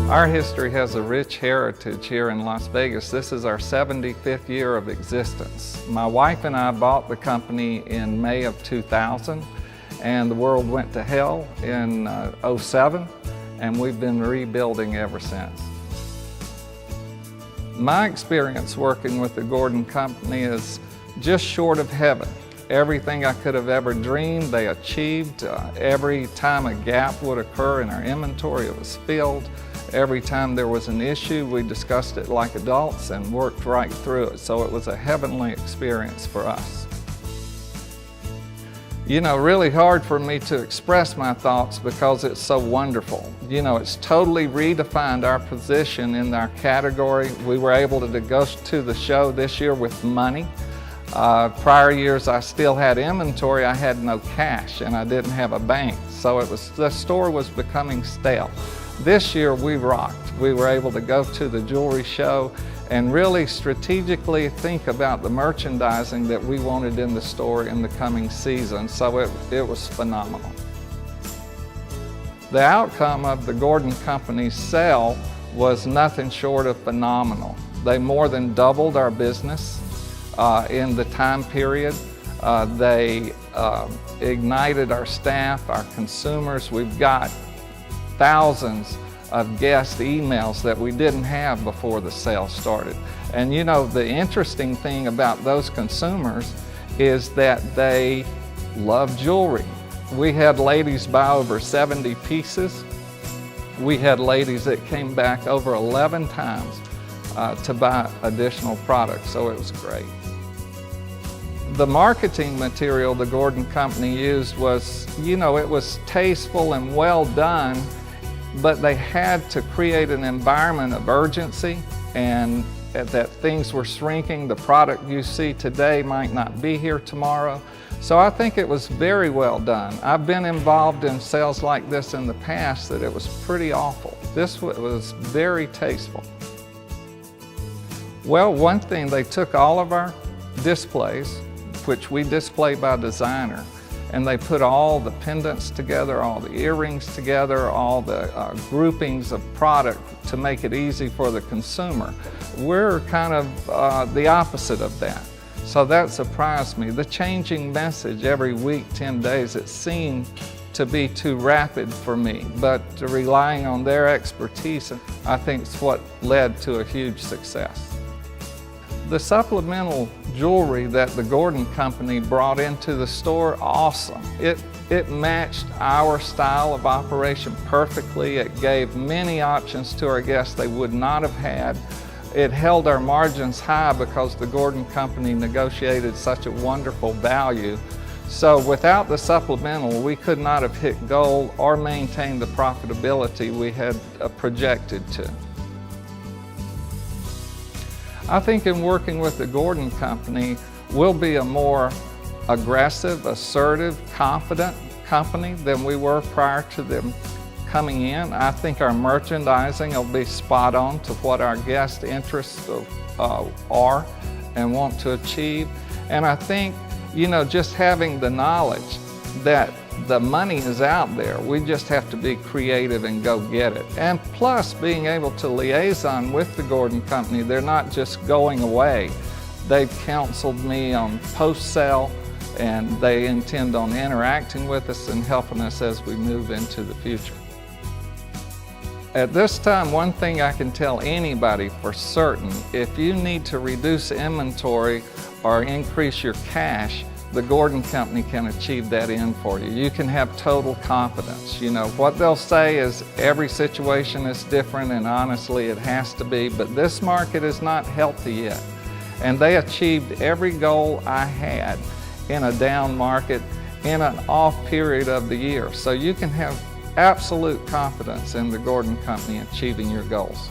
Our history has a rich heritage here in Las Vegas. This is our 75th year of existence. My wife and I bought the company in May of 2000, and the world went to hell in '07, and we've been rebuilding ever since. My experience working with the Gordon Company is just short of heaven. Everything I could have ever dreamed, they achieved. Every time a gap would occur in our inventory, it was filled. Every time there was an issue, we discussed it like adults and worked right through it. So it was a heavenly experience for us. You know, really hard for me to express my thoughts because it's so wonderful. You know, it's totally redefined our position in our category. We were able to go to the show this year with money. Prior years I still had inventory, I had no cash, and I didn't have a bank. So the store was becoming stale. This year we rocked. We were able to go to the jewelry show and really strategically think about the merchandising that we wanted in the store in the coming season. So it was phenomenal. The outcome of the Gordon Company's sale was nothing short of phenomenal. They more than doubled our business in the time period. They ignited our staff, our consumers. We've got thousands of guest emails that we didn't have before the sale started. And you know, the interesting thing about those consumers is that they love jewelry. We had ladies buy over 70 pieces. We had ladies that came back over 11 times to buy additional products, so it was great. The marketing material the Gordon Company used was, you know, it was tasteful and well done, but they had to create an environment of urgency and that things were shrinking. The product you see today might not be here tomorrow. So I think it was very well done. I've been involved in sales like this in the past that it was pretty awful. This was very tasteful. Well, one thing, they took all of our displays, which we display by designer, and they put all the pendants together, all the earrings together, all the groupings of product to make it easy for the consumer. We're kind of the opposite of that. So that surprised me. The changing message every week, 10 days, it seemed to be too rapid for me, but relying on their expertise, I think is what led to a huge success. The supplemental jewelry that the Gordon Company brought into the store, awesome. It matched our style of operation perfectly. It gave many options to our guests they would not have had. It held our margins high because the Gordon Company negotiated such a wonderful value. So without the supplemental, we could not have hit goal or maintained the profitability we had projected to. I think in working with the Gordon Company, we'll be a more aggressive, assertive, confident company than we were prior to them coming in. I think our merchandising will be spot on to what our guest interests are and want to achieve. And I think, you know, just having the knowledge that the money is out there, we just have to be creative and go get it. And plus, being able to liaison with the Gordon Company, they're not just going away. They've counseled me on post-sale, and they intend on interacting with us and helping us as we move into the future. At this time, one thing I can tell anybody for certain, if you need to reduce inventory or increase your cash, the Gordon Company can achieve that end for you. You can have total confidence. You know, what they'll say is every situation is different, and honestly it has to be, but this market is not healthy yet. And they achieved every goal I had in a down market, in an off period of the year. So you can have absolute confidence in the Gordon Company achieving your goals.